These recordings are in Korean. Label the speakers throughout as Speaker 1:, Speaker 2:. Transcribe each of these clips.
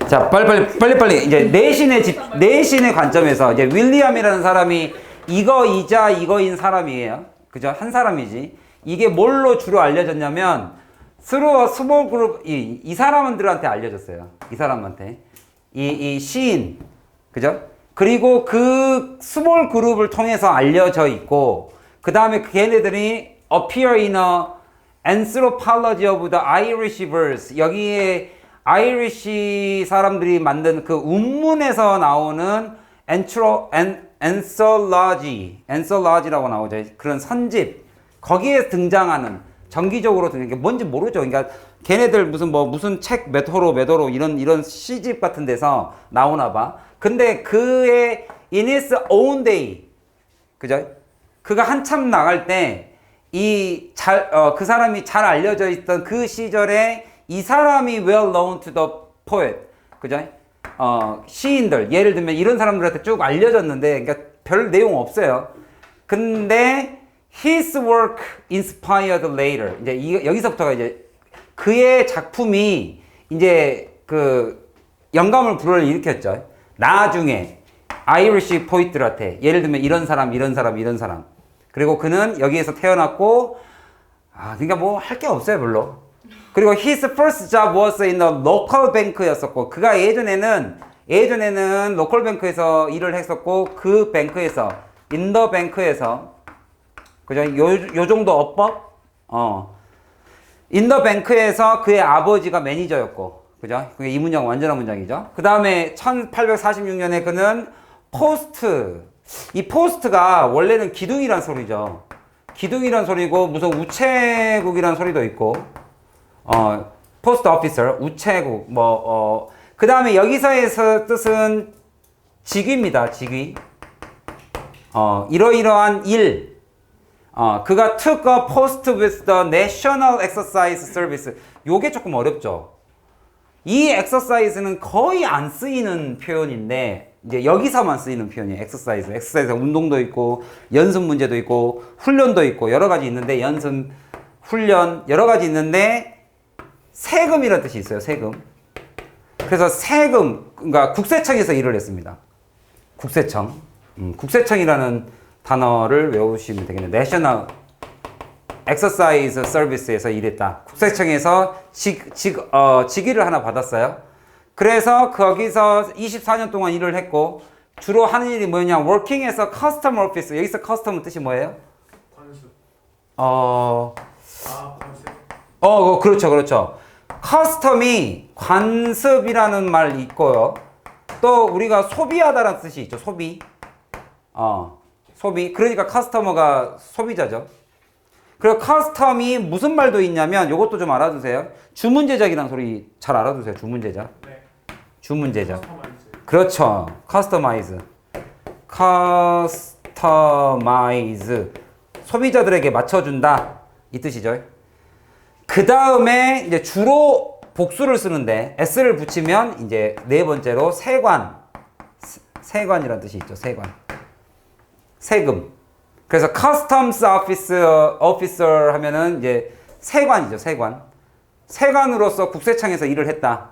Speaker 1: 자, 빨리. 이제 내신의 관점에서 이제 윌리엄이라는 사람이 이거이자 이거인 사람이에요. 그죠? 한 사람이지. 이게 뭘로 주로 알려졌냐면 through a small group 이 사람들한테 알려졌어요. 이 사람한테. 이 시인. 그죠? 그리고 그 스몰 그룹을 통해서 알려져 있고 그다음에 걔네들이 appear in a anthropology of the Irish verse 여기에 아이리시 사람들이 만든 그 운문에서 나오는 anthology라고 나오죠. 그런 선집 거기에 등장하는 정기적으로 등장 게 뭔지 모르죠. 그러니까 걔네들 무슨 책 메토로 이런 시집 같은 데서 나오나 봐. 근데 그의 in his own day 그죠? 그가 한참 나갈 때 그 사람이 잘 알려져 있던 그 시절에 이 사람이 well known to the poet. 그죠? 시인들, 예를 들면 이런 사람들한테 쭉 알려졌는데, 그러니까 별 내용 없어요. 근데 his work inspired later. 이제 여기서부터가 이제 그의 작품이 이제 그 영감을 불어일으켰죠. 나중에 아이리시 포이트들한테 예를 들면 이런 사람. 그리고 그는 여기에서 태어났고, 그러니까 뭐 할 게 없어요, 별로. 그리고 his first job was in the local bank였었고, 그가 예전에는 로컬 뱅크에서 일을 했었고, 그 뱅크에서, in the bank에서, 그죠? 요 정도 어법? in the bank에서 그의 아버지가 매니저였고, 그죠? 그게 이 문장 완전한 문장이죠. 그 다음에 1846년에 그는 이 포스트가 원래는 기둥이란 소리죠. 기둥이란 소리고, 무슨 우체국이란 소리도 있고, 포스트 오피서, 우체국, 그 다음에 여기서의 뜻은 직위입니다, 직위. 이러이러한 일. 그가 took a post with the National Exercise Service. 요게 조금 어렵죠. 이 exercise는 거의 안 쓰이는 표현인데, 이제 여기서만 쓰이는 표현이에요, exercise. exercise 운동도 있고, 연습 문제도 있고, 훈련도 있고, 여러 가지 있는데, 연습, 훈련, 여러 가지 있는데, 세금이라는 뜻이 있어요, 세금. 그래서 그러니까 국세청에서 일을 했습니다. 국세청. 국세청이라는 단어를 외우시면 되겠네요. National Exercise Service에서 일했다. 국세청에서 직위를 하나 받았어요. 그래서 거기서 24년 동안 일을 했고, 주로 하는 일이 뭐냐, working에서 custom office. 여기서 custom 뜻이 뭐예요?
Speaker 2: 관습.
Speaker 1: 관습. 그렇죠. 커스텀이 관습이라는 말 있고요. 또 우리가 소비하다라는 뜻이 있죠. 소비. 그러니까 커스터머가 소비자죠. 그리고 커스텀이 무슨 말도 있냐면 요것도 좀 알아두세요. 주문 제작이라는 소리 잘 알아두세요. 주문 제작.
Speaker 2: 네.
Speaker 1: 주문 제작.
Speaker 2: 커스터마이즈.
Speaker 1: 그렇죠. 커스터마이즈. 소비자들에게 맞춰준다. 이 뜻이죠. 그 다음에 이제 주로 복수를 쓰는데 s를 붙이면 이제 네 번째로 세관이라는 뜻이 있죠. 세금. 그래서 customs officer 하면은 이제 세관이죠. 세관으로서 국세청에서 일을 했다.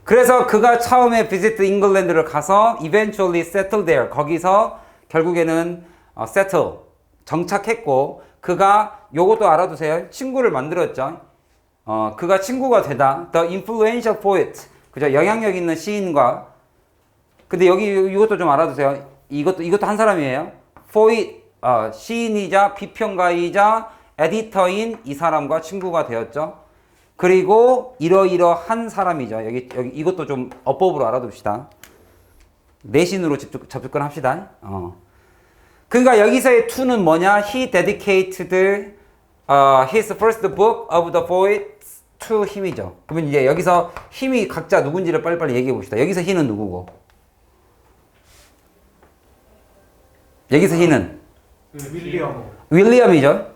Speaker 1: 그래서 그가 처음에 visit England를 가서 eventually settled there. 거기서 결국에는 settle 정착했고, 그가 요것도 알아두세요. 친구를 만들었죠. 그가 친구가 되다. The influential poet. 그죠? 영향력 있는 시인과. 근데 이것도 좀 알아두세요. 이것도 한 사람이에요. poet. 시인이자 비평가이자 에디터인 이 사람과 친구가 되었죠. 그리고 이러이러한 사람이죠. 이것도 좀 어법으로 알아둡시다. 내신으로 접근 합시다. 그러니까 여기서의 to는 뭐냐? He dedicated his first book of the poets to him이죠. 그러면 이제 여기서 힘이 각자 누군지를 빨리빨리 얘기해 봅시다. 여기서 he는 누구고? 여기서 he는? 윌리엄이죠.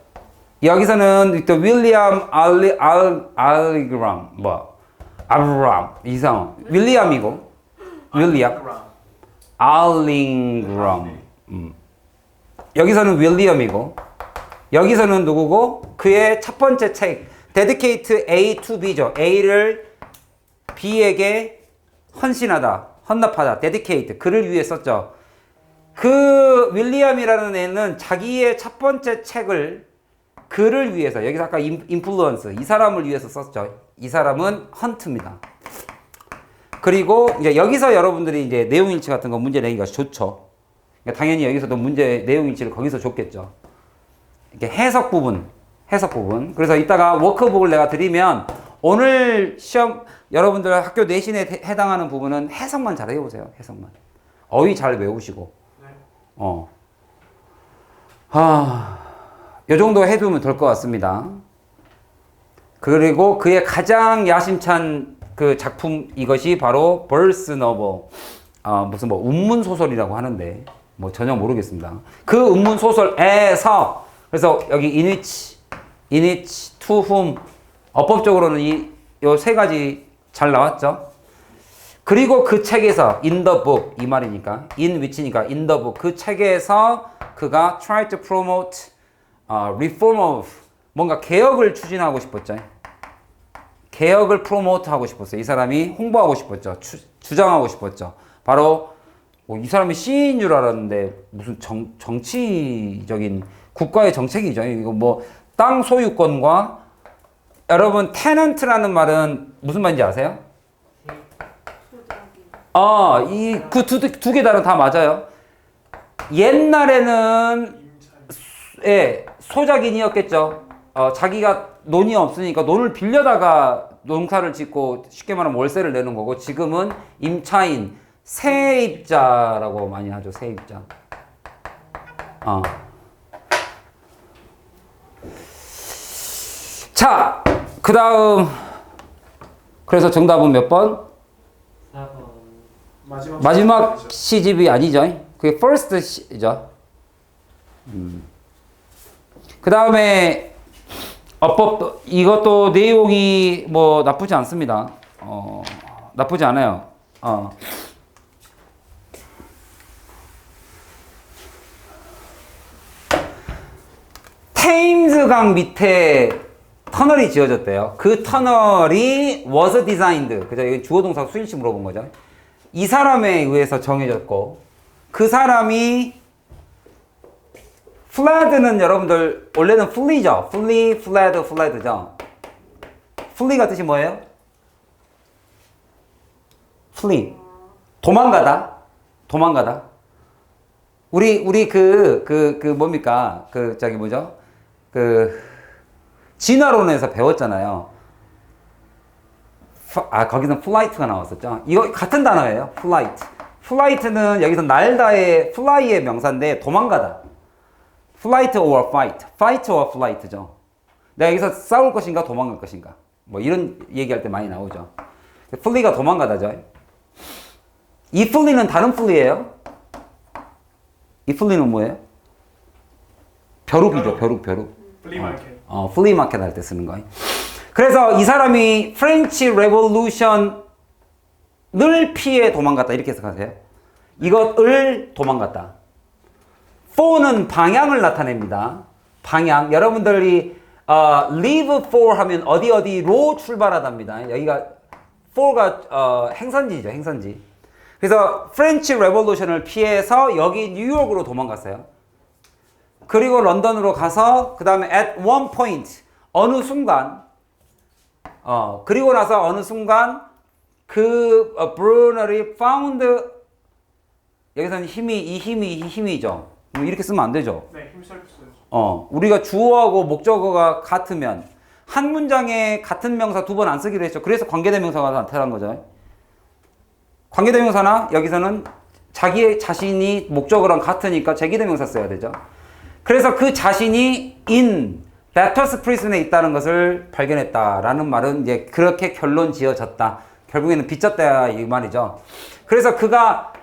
Speaker 1: 여기서는 또 윌리엄 알리그람 아브람 이상 윌리엄이고 알링그람 여기서는 윌리엄이고, 여기서는 누구고? 그의 첫 번째 책, Dedicate A to B죠. A를 B에게 헌신하다, 헌납하다, dedicate, 그를 위해 썼죠. 그 윌리엄이라는 애는 자기의 첫 번째 책을 그를 위해서, 여기서 아까 인플루언스, 이 사람을 위해서 썼죠. 이 사람은 헌트입니다. 그리고 이제 여기서 여러분들이 이제 내용일치 같은 거 문제 내기가 좋죠. 그러니까 당연히 여기서도 문제 내용일치를 거기서 줬겠죠. 이렇게 해석 부분. 그래서 이따가 워크북을 내가 드리면 오늘 시험 여러분들 학교 내신에 해당하는 부분은 해석만 잘 해보세요. 해석만. 어휘 잘 외우시고. 요 정도 해두면 될 것 같습니다. 그리고 그의 가장 야심찬 그 작품 이것이 바로 벌스 너버. 무슨 뭐 운문 소설이라고 하는데 뭐 전혀 모르겠습니다. 그 운문 소설에서 그래서 여기 in which, to whom 어법적으로는 이 세 가지 잘 나왔죠. 그리고 그 책에서 in the book 이 말이니까 in which니까 in the book 그 책에서 그가 try to promote reform of 뭔가 개혁을 추진하고 싶었죠. 개혁을 프로모트 하고 싶었어요. 이 사람이 홍보하고 싶었죠. 주장하고 싶었죠. 바로 이 사람이 시인인 줄 알았는데 무슨 정치적인 국가의 정책이죠. 이거 뭐 땅 소유권과 여러분 테넌트라는 말은 무슨 말인지 아세요? 이 그 두 개 단어 다 맞아요. 옛날에는 소작인이었겠죠. 자기가 논이 없으니까 논을 빌려다가 농사를 짓고 쉽게 말하면 월세를 내는 거고 지금은 임차인, 세입자라고 많이 하죠. 세입자. 자, 그 다음 그래서 정답은 몇 번?
Speaker 2: 4번.
Speaker 1: 마지막 시집이 아니죠. 그게 first이죠. 그 다음에 어법 이것도 내용이 뭐 나쁘지 않습니다. 나쁘지 않아요. 테임스강 밑에 터널이 지어졌대요. 그 터널이 was designed. 그죠? 이건 주어동사 수일치 물어본 거죠. 이 사람에 의해서 정해졌고, 그 사람이 fled는 여러분들 원래는 flee죠. fled죠. flee가 뜻이 뭐예요? flee. 도망가다. 우리 뭡니까? 진화론에서 배웠잖아요. 거기서 flight가 나왔었죠. 이거 같은 단어예요. flight는 여기서 날다의 fly의 명사인데 도망가다. flight or fight or flight죠. 내가 여기서 싸울 것인가 도망갈 것인가. 뭐 이런 얘기할 때 많이 나오죠. flee가 도망가다죠. 이 flee는 다른 flee예요. 이 flee는 뭐예요? 벼룩이죠. 벼룩.
Speaker 2: 플리마켓.
Speaker 1: 플리마켓 할 때 쓰는 거예요. 그래서 이 사람이 프렌치 레볼루션을 피해 도망갔다 이렇게 해석하세요. 이것을 도망갔다. for는 방향을 나타냅니다. 방향. 여러분들이 leave for 하면 어디로 출발하답니다. 여기가 for가 행선지죠. 행선지. 그래서 프렌치 레볼루션을 피해서 여기 뉴욕으로 도망갔어요. 그리고 런던으로 가서 그 다음에 at one point 어느 순간 그리고 나서 어느 순간 그 Brunel이 found 여기서는 이 힘이죠. 이렇게 쓰면 안 되죠.
Speaker 2: 네, 힘쓸수요.
Speaker 1: 우리가 주어하고 목적어가 같으면 한 문장에 같은 명사 두 번 안 쓰기로 했죠. 그래서 관계대명사가 나타난 거죠. 관계대명사나 여기서는 자기 자신이 목적어랑 같으니까 제기대명사 써야 되죠. 그래서 그 자신이 in debtors prison에 있다는 것을 발견했다라는 말은 이제 그렇게 결론 지어졌다. 결국에는 빚졌다 이 말이죠. 그래서 그가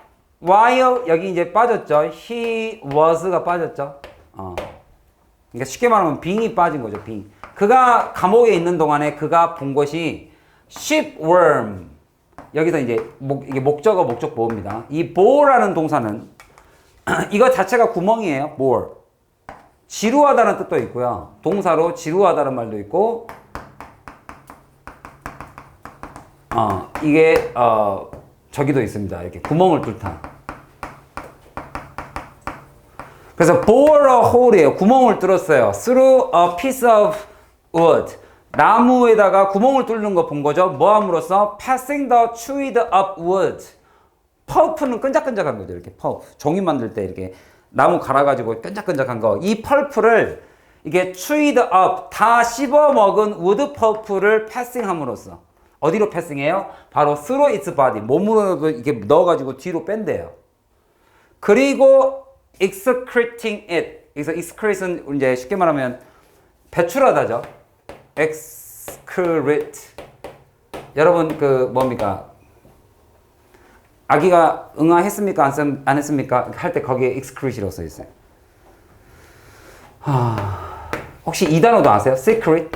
Speaker 1: while 여기 이제 빠졌죠. he was가 빠졌죠. 그러니까 쉽게 말하면 being이 빠진 거죠. being. 그가 감옥에 있는 동안에 그가 본 것이 shipworm. 여기서 이제 이게 목적어 목적 보호입니다. 이 bore라는 동사는 이거 자체가 구멍이에요. bore. 지루하다는 뜻도 있고요. 동사로 지루하다는 말도 있고 이게 저기도 있습니다. 이렇게 구멍을 뚫다. 그래서 bore a hole이에요. 구멍을 뚫었어요. through a piece of wood. 나무에다가 구멍을 뚫는 거 본 거죠. 뭐 함으로써 passing the chewed up wood. 펄프는 끈적끈적한 거죠. 이렇게 펄프. 종이 만들 때 이렇게 나무 갈아가지고 끈적끈적한 거. 이 펄프를 이게 chewed up 다 씹어 먹은 wood 펄프를 passing함으로써 어디로 패싱해요? 바로 through its body. 몸으로도 이렇게 넣어가지고 뒤로 뺀대요. 그리고 excreting it. 여기서 excrete는 이제 쉽게 말하면 배출하다죠. excrete. 여러분 그 뭡니까? 아기가 응아했습니까? 안 했습니까? 할 때 거기에 excrete라고 써 있어요. 혹시 이 단어도 아세요? secret.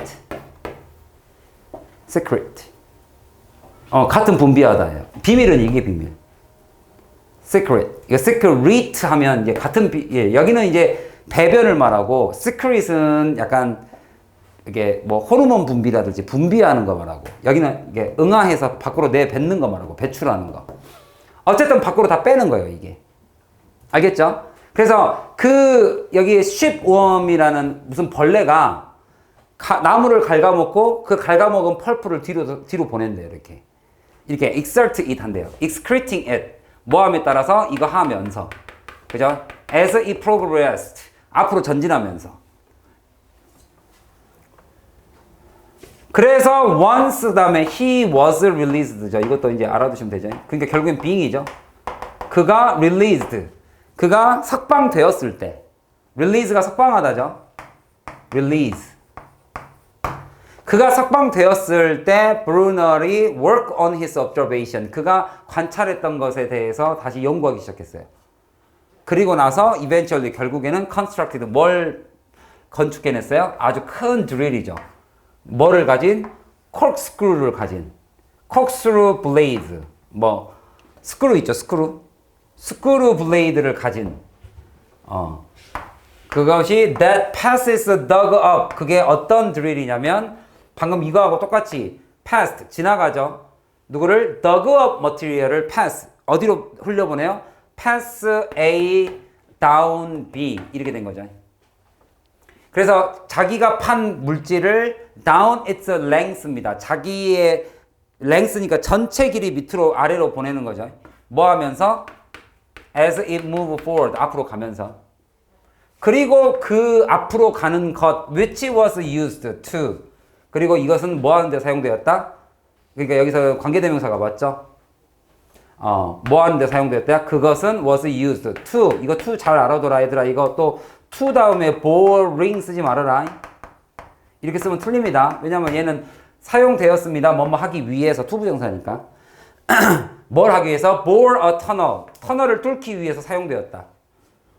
Speaker 1: secret. 같은 분비하다예요. 비밀은 이게 비밀. secret. 이거 secret 하면 이제 같은 여기는 이제 배변을 말하고 secret은 약간 이게 뭐 호르몬 분비라든지 분비하는 거 말하고 여기는 이게 응아해서 밖으로 내뱉는 거 말하고 배출하는 거. 어쨌든 밖으로 다 빼는 거예요, 이게. 알겠죠? 그래서 여기 shipworm이라는 무슨 벌레가 나무를 갉아먹고 그 갉아먹은 펄프를 뒤로 보낸대요, 이렇게. 이렇게 exert it 한대요. excreting it. 뭐함에 따라서 이거 하면서. 그죠? as it progressed. 앞으로 전진하면서. 그래서 once 다음에 he was released죠. 이것도 이제 알아두시면 되죠. 그러니까 결국엔 being이죠. 그가 released. 그가 석방되었을 때. release가 석방하다죠. release. 그가 석방되었을 때 Brunner이 work on his observation. 그가 관찰했던 것에 대해서 다시 연구하기 시작했어요. 그리고 나서 eventually 결국에는 constructed. 뭘 건축해냈어요? 아주 큰 드릴이죠. 뭐를 가진? corkscrew를 가진. corkscrew blade. 뭐 스크루 있죠, 스크루. 스크루 블레이드를 가진. 그것이 that passes dug up. 그게 어떤 드릴이냐면 방금 이거하고 똑같이 passed 지나가죠. 누구를? dug up material을 pass 어디로 흘려보내요? pass A down B 이렇게 된 거죠. 그래서 자기가 판 물질을 down its length입니다. 자기의 length니까 전체 길이 밑으로 아래로 보내는 거죠. 뭐 하면서? as it move forward 앞으로 가면서. 그리고 그 앞으로 가는 것 which was used to. 그리고 이것은 뭐 하는 데 사용되었다? 그러니까 여기서 관계대명사가 맞죠? 뭐 하는 데 사용되었다? 그것은 was used to. 이거 to 잘 알아둬라 얘들아. 이거 또 to 다음에 boring 쓰지 말아라. 이렇게 쓰면 틀립니다. 왜냐면 얘는 사용되었습니다. 뭐뭐 하기 위해서 투부정사니까. 뭘 하기 위해서? bore a tunnel. 터널을 뚫기 위해서 사용되었다.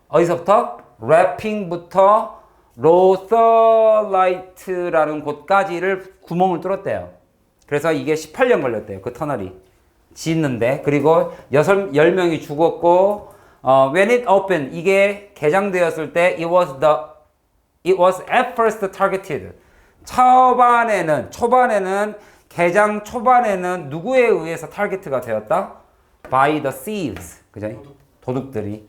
Speaker 1: 어디서부터? 래핑부터 로설라이트라는 곳까지를 구멍을 뚫었대요. 그래서 이게 18년 걸렸대요. 그 터널이 짓는데. 그리고 10명이 죽었고 when it opened 이게 개장되었을 때 it was at first targeted. 초반에는 개장 초반에는 누구에 의해서 타겟가 되었다? by the thieves. 그죠? 도둑들이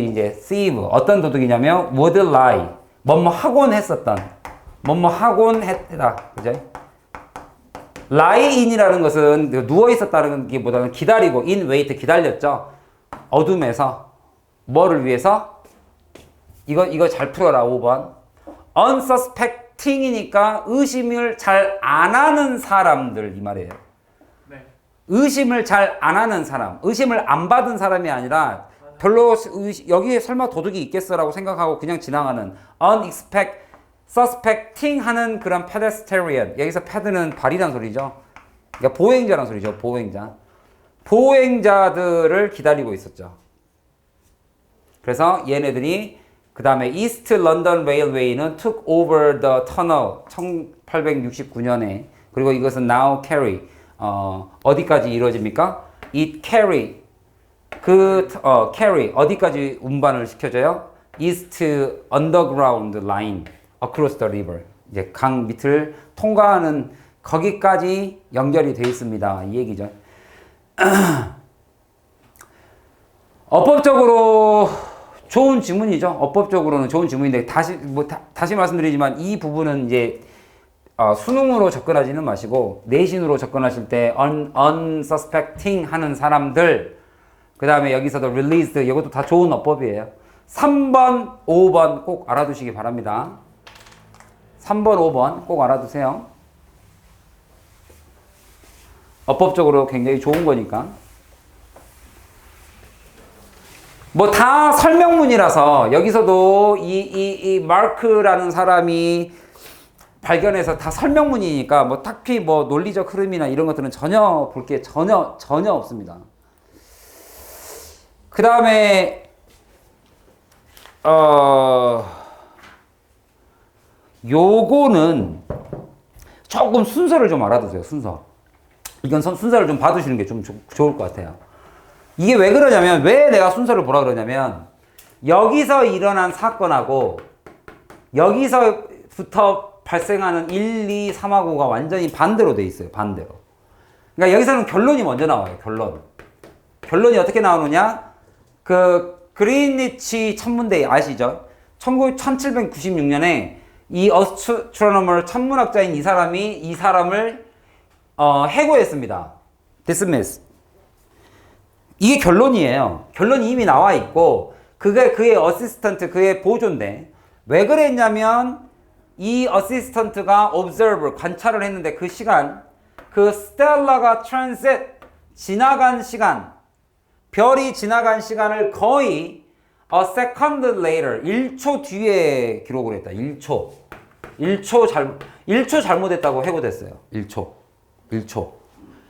Speaker 1: 이제 thief. 어떤 도둑이냐면 would lie. 뭐뭐 하곤 했었던. 뭐뭐 하곤 했다. 그죠? lie in이라는 것은 누워 있었다는 게 보다는 기다리고 in wait 기다렸죠. 어둠에서 뭐를 위해서? 이거 잘 풀어라. 5번. unsuspecting이니까 의심을 잘 안 하는 사람들 이 말이에요.
Speaker 2: 네.
Speaker 1: 의심을 잘 안 하는 사람. 의심을 안 받은 사람이 아니라 별로 여기에 설마 도둑이 있겠어라고 생각하고 그냥 지나가는 suspecting 하는 그런 pedestrian. 여기서 ped는 발이란 소리죠. 그러니까 보행자란 소리죠. 보행자들을 기다리고 있었죠. 그래서 얘네들이 그 다음에 East London Railway는 took over the tunnel 1869년에. 그리고 이것은 now carry 어디까지 이루어집니까? It carry carry 어디까지 운반을 시켜줘요? East Underground Line across the river. 이제 강 밑을 통과하는 거기까지 연결이 돼 있습니다. 이 얘기죠. 어법적으로 좋은 지문이죠. 어법적으로는 좋은 지문인데 다시 말씀드리지만 이 부분은 이제 수능으로 접근하지는 마시고 내신으로 접근하실 때 unsuspecting 하는 사람들, 그 다음에 여기서도 released, 이것도 다 좋은 어법이에요. 3번, 5번 꼭 알아두시기 바랍니다. 3번, 5번 꼭 알아두세요. 어법적으로 굉장히 좋은 거니까. 뭐 다 설명문이라서 여기서도 이 마크라는 사람이 발견해서 다 설명문이니까 뭐 딱히 뭐 논리적 흐름이나 이런 것들은 전혀 볼 게 전혀 없습니다. 그 다음에 요거는 조금 순서를 좀 알아두세요. 순서. 이건 순서를 좀 봐두시는 게 좀 좋을 것 같아요. 이게 왜 그러냐면, 왜 내가 순서를 보라 그러냐면, 여기서 일어난 사건하고 여기서부터 발생하는 1, 2, 3하고가 완전히 반대로 돼 있어요. 반대로. 그러니까 여기서는 결론이 먼저 나와요. 결론이 어떻게 나오느냐? 그 그린위치 천문대 아시죠? 1796년에 이 어스트로노머 천문학자인 이 사람을 해고했습니다. dismiss. 이게 결론이에요. 결론이 이미 나와 있고 그게 그의 어시스턴트, 그의 보조인데 왜 그랬냐면 이 어시스턴트가 observer, 관찰을 했는데 그 시간, 그 스텔라가 transit, 지나간 시간, 별이 지나간 시간을 거의 a second later, 1초 뒤에 기록을 했다. 1초 잘못했다고 해고됐어요. 1초.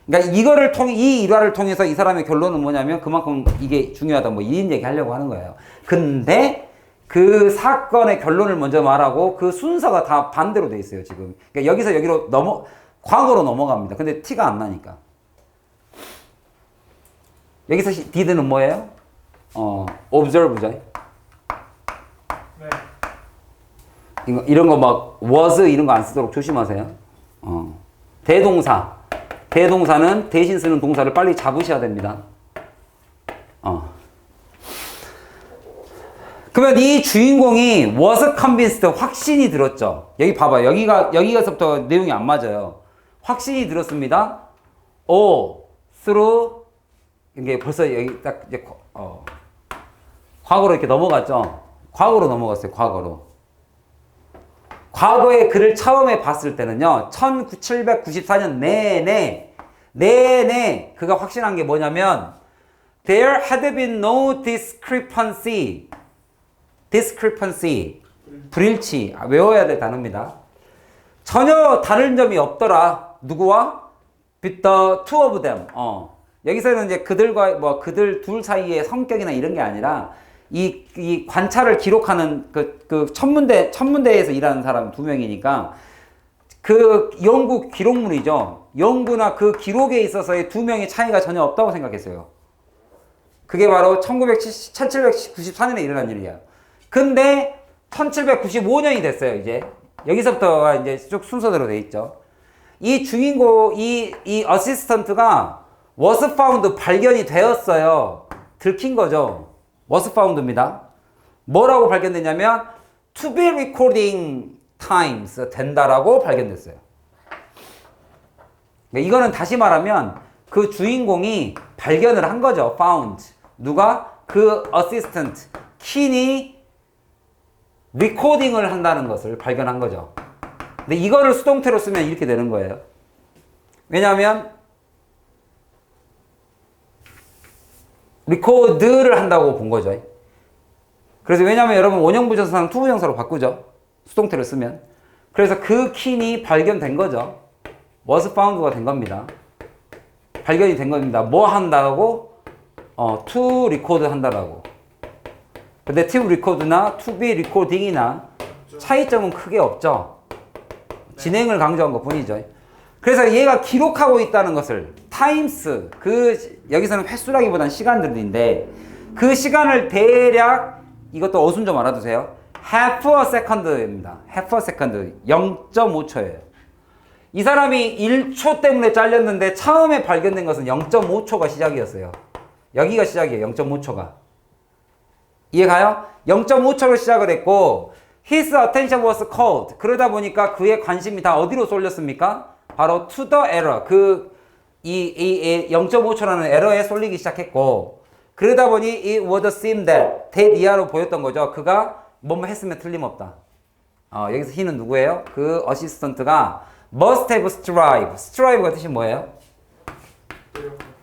Speaker 1: 그러니까 이거를 통해, 이 일화를 통해서 이 사람의 결론은 뭐냐면 그만큼 이게 중요하다, 뭐 이런 얘기 하려고 하는 거예요. 근데 그 사건의 결론을 먼저 말하고 그 순서가 다 반대로 돼 있어요, 지금. 그러니까 여기서 여기로 과거로 넘어갑니다. 근데 티가 안 나니까. 여기서 did는 뭐예요? observe죠.
Speaker 2: 네.
Speaker 1: 이런 거 막 was 이런 거 안 쓰도록 조심하세요. 대동사는 대신 쓰는 동사를 빨리 잡으셔야 됩니다. 그러면 이 주인공이 was convinced, 확신이 들었죠. 여기 봐봐요. 여기가서부터 내용이 안 맞아요. 확신이 들었습니다. through, 이게 벌써 여기 딱 이제 과거로 이렇게 넘어갔죠. 과거로 넘어갔어요. 과거에 그를 처음에 봤을 때는요, 1794년 내내 그가 확신한 게 뭐냐면 there had been no discrepancy, 불일치, 외워야 될 단어입니다. 전혀 다른 점이 없더라. 누구와? with the two of them. 여기서는 이제 그들과 그들 둘 사이의 성격이나 이런 게 아니라 이 관찰을 기록하는 그 천문대에서 일하는 사람 2명이니까 그 연구 기록물이죠. 연구나 그 기록에 있어서의 2명의 차이가 전혀 없다고 생각했어요. 그게 바로 1794년에 일어난 일이야. 근데 1795년이 됐어요, 이제. 여기서부터가 이제 쭉 순서대로 돼 있죠. 이 주인공, 이 어시스턴트가 was found, 발견이 되었어요. 들킨 거죠. was found입니다. 뭐라고 발견됐냐면 to be recording times, 된다라고 발견됐어요. 이거는 다시 말하면 그 주인공이 발견을 한 거죠. found. 누가? 그 assistant, 킨이 리코딩을 한다는 것을 발견한 거죠. 근데 이거를 수동태로 쓰면 이렇게 되는 거예요. 왜냐하면 리코드를 한다고 본 거죠. 그래서 왜냐하면 여러분 원형부정사는 투부정사로 바꾸죠. 수동태를 쓰면. 그래서 그 킨이 발견된 거죠. was found가 된 겁니다. 발견이 된 겁니다. 뭐 한다고? to record 한다라고. 근데 to record나 to be recording이나 차이점은 크게 없죠. 진행을 강조한 것 뿐이죠. 그래서 얘가 기록하고 있다는 것을 times, 여기서는 횟수라기보다는 시간들인데 그 시간을 대략, 이것도 어순 좀 알아두세요. half a second입니다. half a second, 0.5초예요. 이 사람이 1초 때문에 잘렸는데 처음에 발견된 것은 0.5초가 시작이었어요. 여기가 시작이에요. 0.5초가. 이해가요? 0.5초로 시작을 했고 His attention was called. 그러다 보니까 그의 관심이 다 어디로 쏠렸습니까? 바로 to the error. 이 0.5초라는 에러에 쏠리기 시작했고 그러다 보니 it would seem that 대니아로 보였던 거죠. 그가 뭐뭐 했으면 틀림없다. 여기서 he는 누구예요? 그 어시스턴트가 must have strive. strive가 뜻이 뭐예요?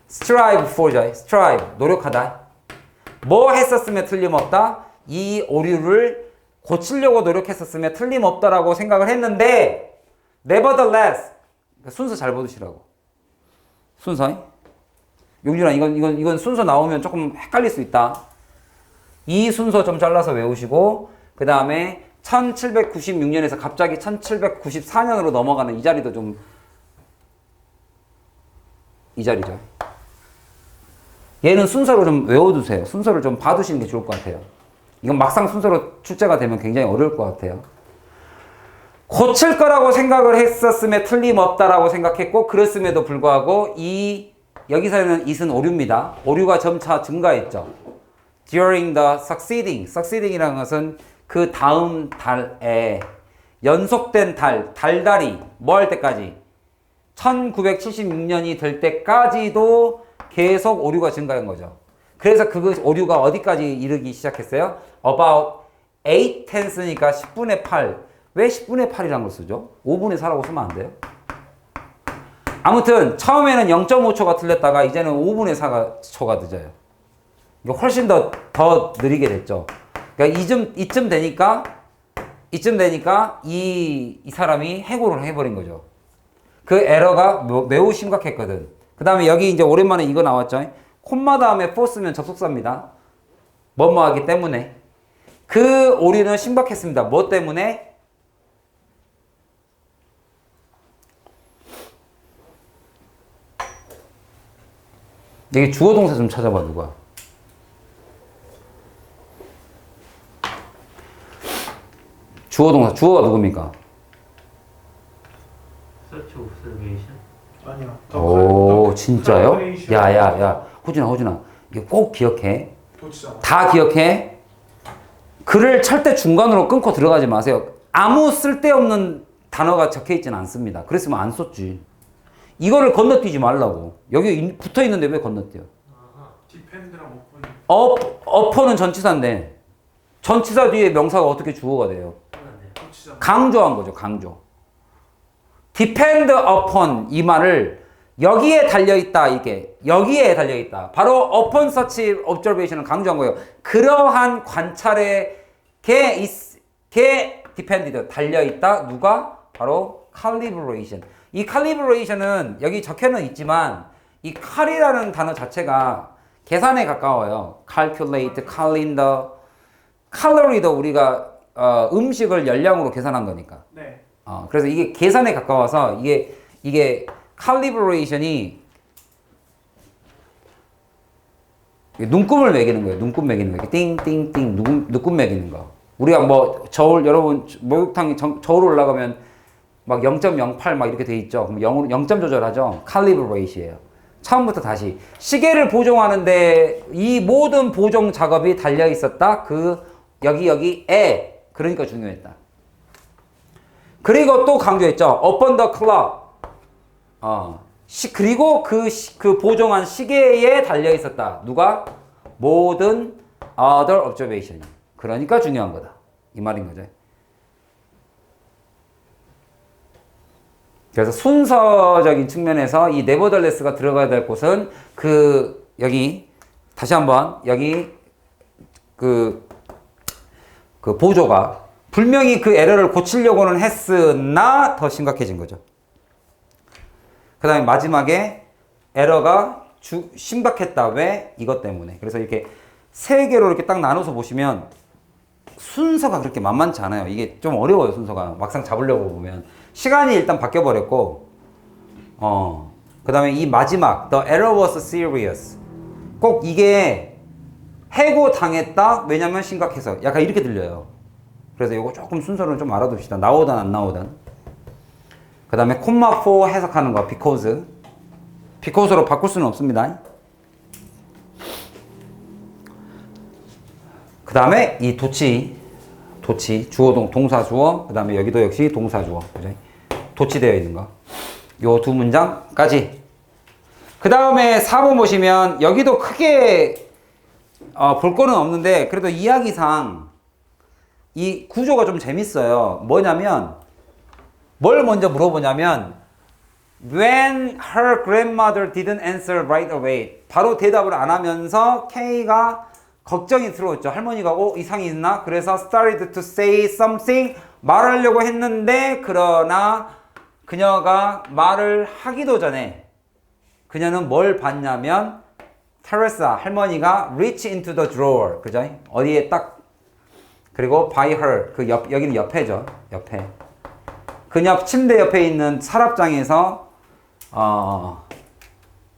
Speaker 1: strive for죠. strive. 노력하다. 뭐 했었으면 틀림없다? 이 오류를 고치려고 노력했었으면 틀림없다라고 생각을 했는데 nevertheless 순서 잘 보시라고. 순서. 용준아 이건 순서 나오면 조금 헷갈릴 수 있다. 이 순서 좀 잘라서 외우시고 그 다음에 1796년에서 갑자기 1794년으로 넘어가는 이 자리도 좀 이 자리죠. 얘는 순서로 좀 외워두세요. 순서를 좀 봐두시는 게 좋을 것 같아요. 이건 막상 순서로 출제가 되면 굉장히 어려울 것 같아요. 고칠 거라고 생각을 했었음에 틀림없다라고 생각했고 그랬음에도 불구하고 여기서는 it은 오류입니다. 오류가 점차 증가했죠. During the succeeding이라는 것은 그 다음 달에 연속된 달달이 뭐 할 때까지 1976년이 될 때까지도 계속 오류가 증가한 거죠. 그래서 그 오류가 어디까지 이르기 시작했어요? About 8 tenths니까 10분의 8. 왜 10분의 8이라는 걸 쓰죠? 5분의 4라고 쓰면 안 돼요? 아무튼 처음에는 0.5초가 틀렸다가 이제는 5분의 4초가 늦어요. 이거 훨씬 더 느리게 됐죠. 그러니까 이쯤 되니까 이 사람이 해고를 해버린 거죠. 그 에러가 매우 심각했거든. 그 다음에 여기 이제 오랜만에 이거 나왔죠. 콤마 다음에 for 쓰면 접속사입니다. 뭐뭐 하기 때문에. 그 오류는 심각했습니다. 뭐 때문에? 여기 주어 동사 좀 찾아봐 누가. 주어 동사 주어가 누굽니까?
Speaker 2: Such observation.
Speaker 3: 아니요.
Speaker 1: 오 진짜요?
Speaker 3: calculation.
Speaker 1: 야야야 호준아 이거 꼭 기억해.
Speaker 3: 도치잖아.
Speaker 1: 다 기억해. 글을 절대 중간으로 끊고 들어가지 마세요. 아무 쓸데없는 단어가 적혀 있지는 않습니다. 그랬으면 안 썼지. 이거를 건너뛰지 말라고. 여기 붙어 있는데 왜 건너뛰어?
Speaker 3: 디펜드랑 오픈이
Speaker 1: 어퍼는 전치사인데 전치사 뒤에 명사가 어떻게 주어가 돼요?
Speaker 3: 도치잖아.
Speaker 1: 강조한 거죠. 강조. depend upon 이 말을 여기에 달려있다. 이게 여기에 달려있다. 바로 upon such observation을 강조한 거예요. 그러한 관찰에 게 depended 달려있다. 누가? 바로 calibration. 이 calibration은 여기 적혀는 있지만 이 cal이라는 단어 자체가 계산에 가까워요. calculate, calendar, 칼로리도 우리가 음식을 열량으로 계산한 거니까.
Speaker 3: 네.
Speaker 1: 그래서 이게 계산에 가까워서 이게 calibration이 눈금을 매기는 거예요. 눈금 매기는 거. 띵띵띵 눈금 매기는 거. 우리가 뭐 저울 여러분 목욕탕 저울 올라가면 막 0.08 막 이렇게 돼 있죠. 그럼 0점 조절하죠. calibration이에요. 처음부터 다시 시계를 보정하는데 이 모든 보정 작업이 달려 있었다. 여기에 그러니까 중요했다. 그리고 또 강조했죠. upon the clock. 그리고 그 보정한 시계에 달려 있었다. 누가? 모든 other observation. 그러니까 중요한 거다. 이 말인 거죠. 그래서 순서적인 측면에서 이 nevertheless가 들어가야 될 곳은 여기 다시 한번 여기 그 보조가 분명히 그 에러를 고치려고는 했으나 더 심각해진 거죠. 그 다음에 마지막에 에러가 심각했다. 왜? 이것 때문에. 그래서 이렇게 세 개로 이렇게 딱 나눠서 보시면 순서가 그렇게 만만치 않아요. 이게 좀 어려워요. 순서가 막상 잡으려고 보면 시간이 일단 바뀌어 버렸고 그 다음에 이 마지막 the error was serious 꼭 이게 해고 당했다. 왜냐면 심각해서 약간 이렇게 들려요. 그래서 이거 조금 순서를 좀 알아둡시다. 나오든 안 나오든. 그 다음에 콤마 4 해석하는 거 because로 바꿀 수는 없습니다. 그 다음에 이 도치 주어 동사 주어 그 다음에 여기도 역시 동사 주어 그죠? 도치되어 있는 거 요 두 문장까지. 그 다음에 4번 보시면 여기도 크게 볼 거는 없는데 그래도 이야기상 이 구조가 좀 재밌어요. 뭐냐면 뭘 먼저 물어보냐면 When her grandmother didn't answer right away 바로 대답을 안 하면서 K가 걱정이 들어왔죠. 할머니가 이상이 있나? 그래서 started to say something 말하려고 했는데 그러나 그녀가 말을 하기도 전에 그녀는 뭘 봤냐면 테레사 할머니가 reach into the drawer 그죠? 어디에 딱 그리고 by her 여기는 옆에죠. 옆에 그녀 침대 옆에 있는 서랍장에서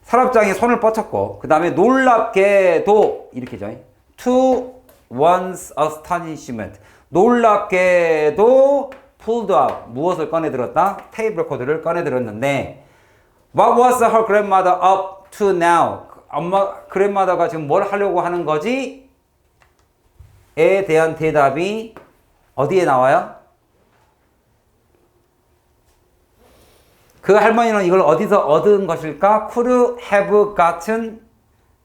Speaker 1: 서랍장에 손을 뻗쳤고 그 다음에 놀랍게도 이렇게죠. To one's astonishment 놀랍게도 pulled out 무엇을 꺼내들었다? 테이블 코드를 꺼내들었는데 What was her grandmother up to now? 엄마 grandmother가 지금 뭘 하려고 하는 거지? 에 대한 대답이 어디에 나와요? 그 할머니는 이걸 어디서 얻은 것일까? could have gotten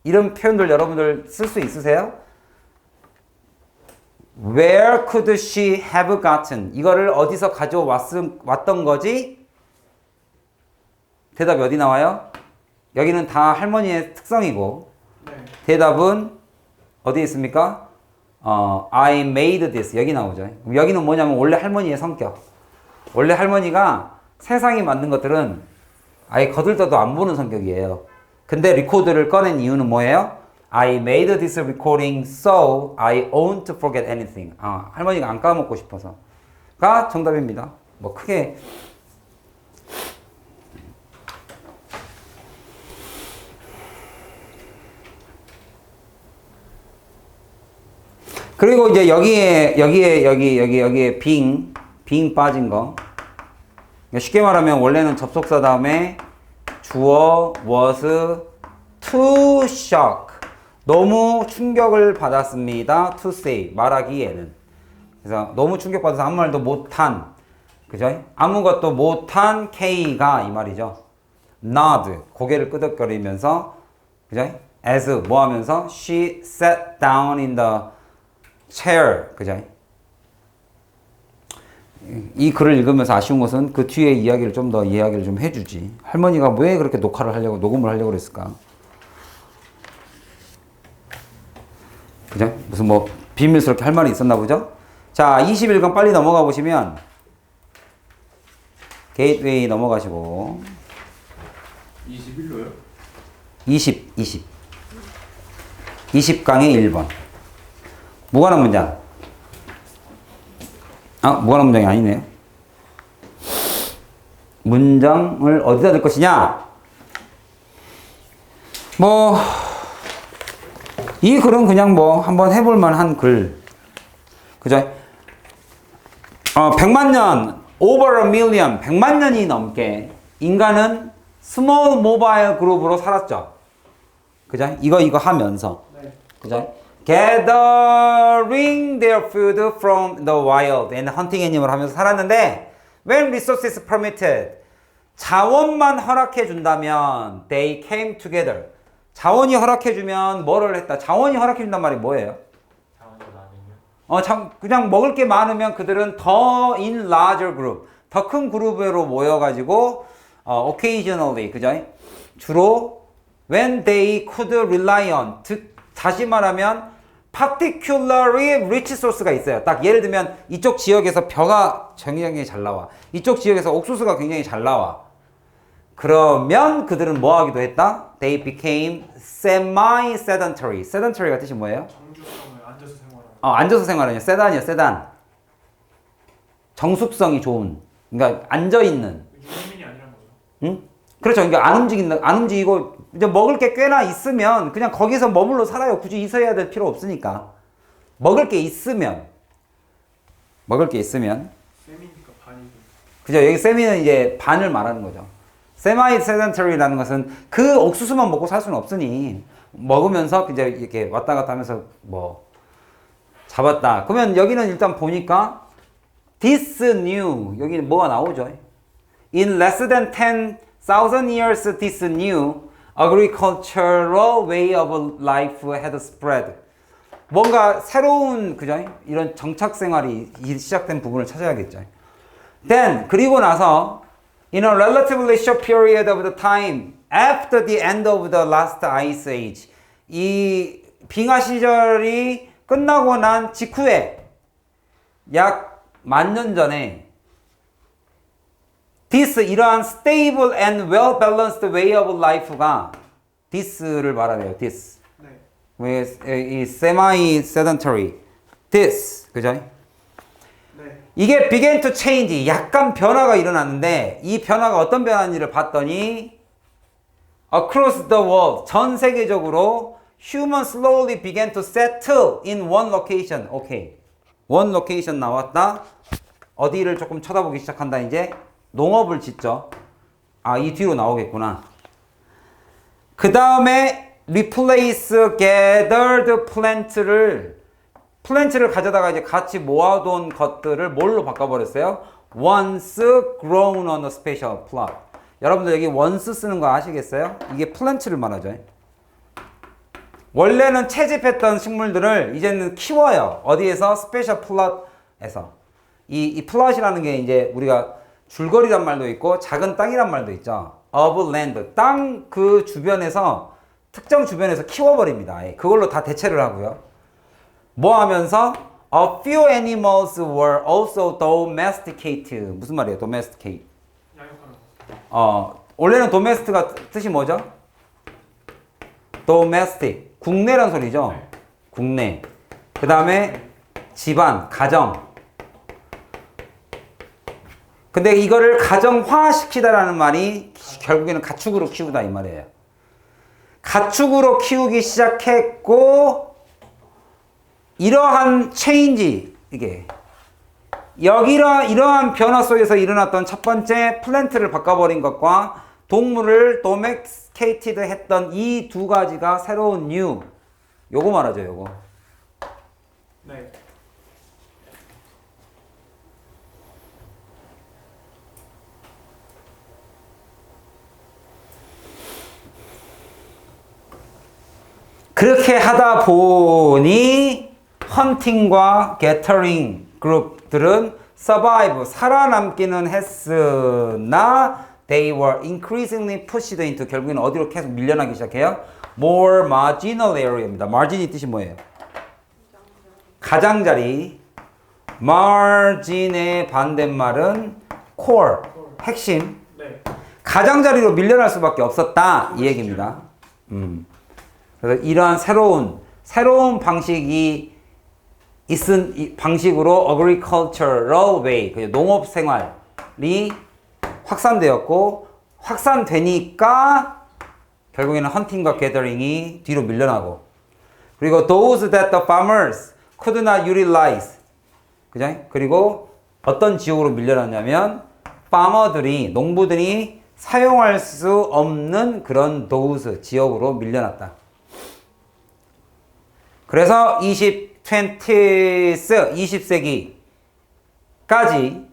Speaker 1: 이런 표현들 여러분들 쓸 수 있으세요? Where could she have gotten? 이거를 어디서 가져왔던 거지? 대답이 어디 나와요? 여기는 다 할머니의 특성이고
Speaker 3: 네.
Speaker 1: 대답은 어디에 있습니까? I made this 여기 나오죠. 여기는 뭐냐면 원래 할머니의 성격. 원래 할머니가 세상에 맞는 것들은 아예 거들떠도 안 보는 성격이에요. 근데 리코더를 꺼낸 이유는 뭐예요? I made this recording so I won't forget anything. 할머니가 안 까먹고 싶어서가 정답입니다. 뭐 크게 그리고 이제 여기에 빙 빠진 거. 쉽게 말하면 원래는 접속사 다음에 주어 was to shock. 너무 충격을 받았습니다. to say. 말하기에는. 그래서 너무 충격받아서 아무 말도 못한. 그죠? 아무것도 못한 K가 이 말이죠. nod. 고개를 끄덕거리면서. 그죠? as 뭐 하면서 she sat down in the chair. 그죠? 이 글을 읽으면서 아쉬운 것은 그 뒤에 이야기를 좀 더 이야기를 좀 해주지. 할머니가 왜 그렇게 녹음을 하려고 그랬을까? 그죠? 무슨 뭐 비밀스럽게 할 말이 있었나 보죠? 자, 21강 빨리 넘어가 보시면 게이트웨이 넘어가시고
Speaker 3: 21로요?
Speaker 1: 20강의 1번 무관한 문장. 무관한 문장이 아니네요. 문장을 어디다 넣을 것이냐? 이 글은 그냥 한번 해볼 만한 글. 그죠? 100만 년, over a million, 100만 년이 넘게 인간은 스몰 모바일 그룹으로 살았죠. 그죠? 이거 하면서.
Speaker 3: 네.
Speaker 1: 그죠? Gathering their food from the wild and hunting animal 하면서 살았는데 when resources permitted 자원만 허락해 준다면 they came together 자원이 허락해 주면 뭐를 했다? 자원이 허락해 준단 말이 뭐예요?
Speaker 2: 자원이 많으면?
Speaker 1: 그냥 먹을 게 많으면 그들은 더 in larger group 더 큰 그룹으로 모여가지고 occasionally 그죠? 주로 when they could rely on 다시 말하면 particularly rich source가 있어요. 딱 예를 들면 이쪽 지역에서 벼가 굉장히 잘 나와. 이쪽 지역에서 옥수수가 굉장히 잘 나와. 그러면 그들은 뭐 하기도 했다? They became semi-sedentary. sedentary가 뜻이 뭐예요?
Speaker 3: 정주성을 앉아서 생활하는.
Speaker 1: 앉아서 생활하냐. sedan이요, sedan. 정숙성이 좋은. 그러니까 앉아있는.
Speaker 3: 유민이 아니란 거죠.
Speaker 1: 응? 그렇죠. 그러니까 안 움직이고 이제 먹을 게 꽤나 있으면 그냥 거기서 머물러 살아요. 굳이 있어야 될 필요 없으니까. 먹을 게 있으면
Speaker 3: 셈이니까 반이고.
Speaker 1: 그죠? 여기 세미는 이제 반을 말하는 거죠. 세마이 세덴터리라는 것은 그 옥수수만 먹고 살 수는 없으니 먹으면서 이제 이렇게 왔다 갔다 하면서 뭐 잡았다. 그러면 여기는 일단 보니까 this new 여기는 뭐가 나오죠? In less than 10,000 years this new agricultural way of life had spread. 뭔가 새로운 그죠? 이런 정착 생활이 시작된 부분을 찾아야겠죠. Then 그리고 나서 in a relatively short period of the time after the end of the last ice age 이 빙하 시절이 끝나고 난 직후에 약 10,000년 전에 this 이러한 stable and well balanced way of life가 this를 말하네요. this
Speaker 3: 네.
Speaker 1: 이 semi sedentary this 그죠?
Speaker 3: 네.
Speaker 1: 이게 began to change 약간 변화가 일어났는데 이 변화가 어떤 변화인지를 봤더니 across the world 전 세계적으로 humans slowly began to settle in one location. 오케이. one location 나왔다. 어디를 조금 쳐다보기 시작한다. 이제 농업을 짓죠. 아, 이 뒤로 나오겠구나. 그 다음에 replace gathered 플랜트를 가져다가 이제 같이 모아둔 것들을 뭘로 바꿔버렸어요? once grown on a special plot. 여러분들 여기 once 쓰는 거 아시겠어요? 이게 플랜트를 말하죠. 원래는 채집했던 식물들을 이제는 키워요. 어디에서? 스페셜 플롯에서. 이 플롯이라는 게 이제 우리가 줄거리란 말도 있고 작은 땅이란 말도 있죠. of land. 땅 그 주변에서 특정 주변에서 키워버립니다. 그걸로 다 대체를 하고요. 뭐 하면서 a few animals were also domesticated. 무슨 말이에요? domesticate.
Speaker 3: 양육하는 거.
Speaker 1: 원래는 domestic가 뜻이 뭐죠? domestic. 국내란 소리죠.
Speaker 3: 네.
Speaker 1: 국내. 그 다음에 집안, 가정. 근데 이거를 가정화시키다라는 말이 결국에는 가축으로 키우다 이 말이에요. 가축으로 키우기 시작했고 이러한 체인지 이게 이러한 변화 속에서 일어났던 첫 번째 플랜트를 바꿔버린 것과 동물을 domesticated 했던 이 두 가지가 새로운 new 요거 말하죠. 요거
Speaker 3: 네.
Speaker 1: 그렇게 하다 보니 헌팅과 게터링 그룹들은 survive 살아남기는 했으나 they were increasingly pushed into 결국에는 어디로 계속 밀려나기 시작해요? more marginal area입니다. margin이 뜻이 뭐예요? 가장자리. margin의 반대말은 core, 핵심.
Speaker 3: 네.
Speaker 1: 가장자리로 밀려날 수밖에 없었다 이 얘기입니다. 그래서 이러한 새로운 방식이 있은 방식으로 agricultural way, 농업 생활이 확산되었고 확산되니까 결국에는 헌팅과 게더링이 뒤로 밀려나고 그리고 those that the farmers could not utilize 그죠? 그리고 어떤 지역으로 밀려났냐면 파머들이 농부들이 사용할 수 없는 그런 those 지역으로 밀려났다. 그래서 20세기까지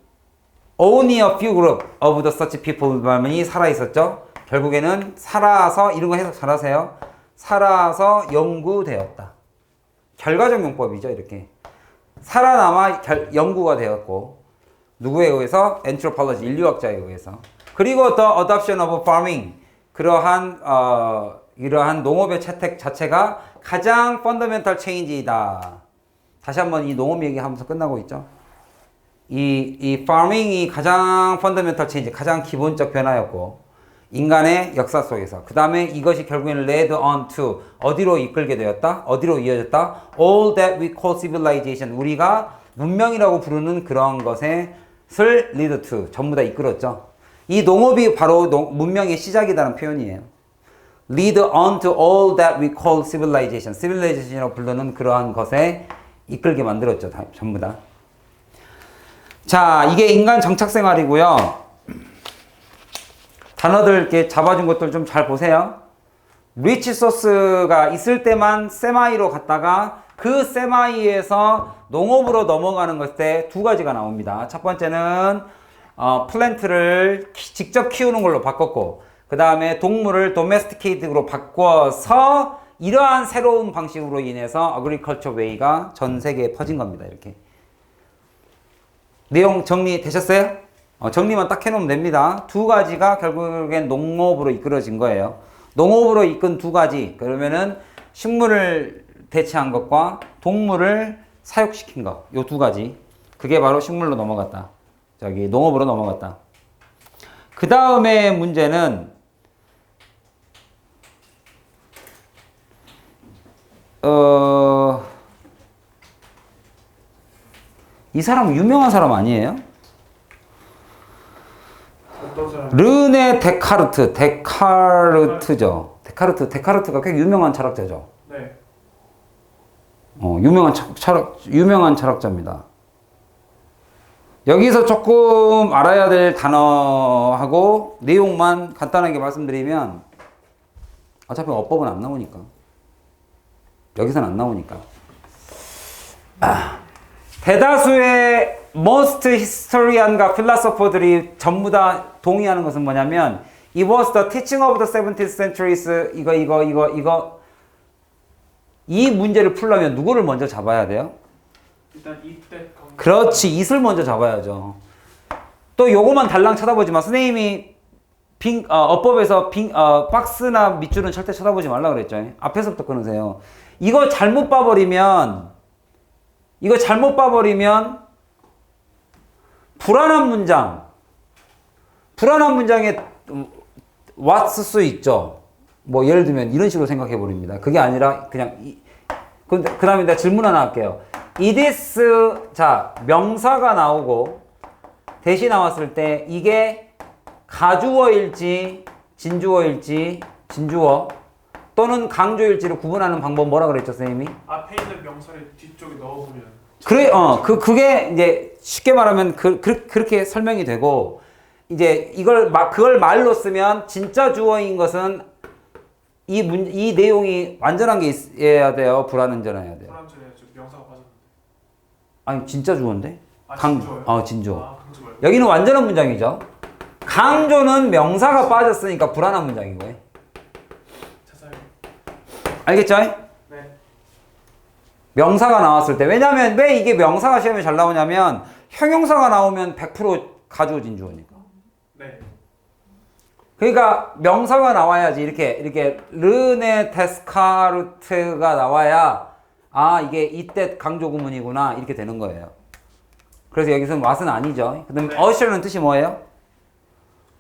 Speaker 1: only a few group of the such people만이 살아있었죠. 결국에는 살아서 이런 거 해석 잘하세요. 살아서 연구되었다. 결과적 용법이죠. 이렇게 살아남아 연구가 되었고 누구에 의해서? anthropology 인류학자에 의해서. 그리고 the adoption of farming 이러한 농업의 채택 자체가 가장 펀더멘탈 체인지이다. 다시 한번 이 농업 얘기하면서 끝나고 있죠. 이 farming이 가장 펀더멘탈 체인지, 가장 기본적 변화였고 인간의 역사 속에서 그 다음에 이것이 결국에는 led on to 어디로 이끌게 되었다? 어디로 이어졌다? all that we call civilization 우리가 문명이라고 부르는 그런 것을 lead to 전부 다 이끌었죠. 이 농업이 바로 문명의 시작이라는 표현이에요. lead on to all that we call civilization. civilization이라고 부르는 그러한 것에 이끌게 만들었죠. 전부 다. 자, 이게 인간 정착 생활이고요. 단어들 이렇게 잡아준 것들 좀 잘 보세요. 리치 소스가 있을 때만 세마이로 갔다가 그 세마이에서 농업으로 넘어가는 것에 두 가지가 나옵니다. 첫 번째는 플랜트를 직접 키우는 걸로 바꿨고, 그 다음에 동물을 도메스티케이트로 바꿔서 이러한 새로운 방식으로 인해서 어그리컬처 웨이가 전 세계에 퍼진 겁니다. 이렇게 내용 정리되셨어요? 정리만 딱 해놓으면 됩니다. 두 가지가 결국엔 농업으로 이끌어진 거예요. 농업으로 이끈 두 가지, 그러면은 식물을 대체한 것과 동물을 사육시킨 것, 요 두 가지. 그게 바로 식물로 넘어갔다. 저기 농업으로 넘어갔다. 그 다음에 문제는 이 사람 유명한 사람 아니에요?
Speaker 3: 어떤 사람?
Speaker 1: 르네 데카르트, 데카르트죠. 데카르트가 꽤 유명한 철학자죠.
Speaker 3: 네.
Speaker 1: 유명한 철학자입니다. 여기서 조금 알아야 될 단어하고 내용만 간단하게 말씀드리면, 어차피 어법은 안 나오니까. 여기서는 안 나오니까. 대다수의 most historian과 philosopher들이 전부 다 동의하는 것은 뭐냐면, it was the teaching of the 17th centuries, 이 문제를 풀려면 누구를 먼저 잡아야 돼요?
Speaker 3: 일단 이때
Speaker 1: 그렇지, it을 먼저 잡아야죠. 또 요거만 달랑 쳐다보지 마. 선생님이 어법에서 박스나 밑줄은 절대 쳐다보지 말라 그랬죠. 앞에서부터 끊으세요. 이거 잘못 봐버리면 불안한 문장에 왔을 수 있죠. 뭐 예를 들면 이런 식으로 생각해 버립니다. 그게 아니라 그냥 그 다음에 내가 질문 하나 할게요. it is, 자, 명사가 나오고 대시 나왔을 때 이게 가주어일지 진주어일지 진주어 또는 강조일지를 구분하는 방법 뭐라 그랬죠, 선생님이?
Speaker 3: 앞에 있는 명사를 뒤쪽에 넣어보면.
Speaker 1: 그래, 그게 이제 쉽게 말하면 그렇게 설명이 되고, 이제 그걸 말로 쓰면 진짜 주어인 것은 이 내용이 완전한 게 있어야 돼요, 불완전해야 돼요.
Speaker 3: 불완전해야죠. 명사가 빠졌는데.
Speaker 1: 아니, 진짜 주어인데?
Speaker 3: 진주어요?
Speaker 1: 진주어.
Speaker 3: 강조 말고.
Speaker 1: 여기는 완전한 문장이죠. 강조는 명사가 빠졌으니까 불완한 문장인 거예요.
Speaker 3: 자살.
Speaker 1: 알겠죠?
Speaker 3: 네.
Speaker 1: 명사가 나왔을 때. 왜냐면 왜 이게 명사가 시험에 잘 나오냐면 형용사가 나오면 100% 가주어 진주어니까.
Speaker 3: 네.
Speaker 1: 그러니까 명사가 나와야지. 이렇게 르네 데스카르트가 나와야 이게 이때 강조 구문이구나 이렇게 되는 거예요. 그래서 여기서는 what은 아니죠. 그다음에
Speaker 3: 네.
Speaker 1: assure는 뜻이 뭐예요?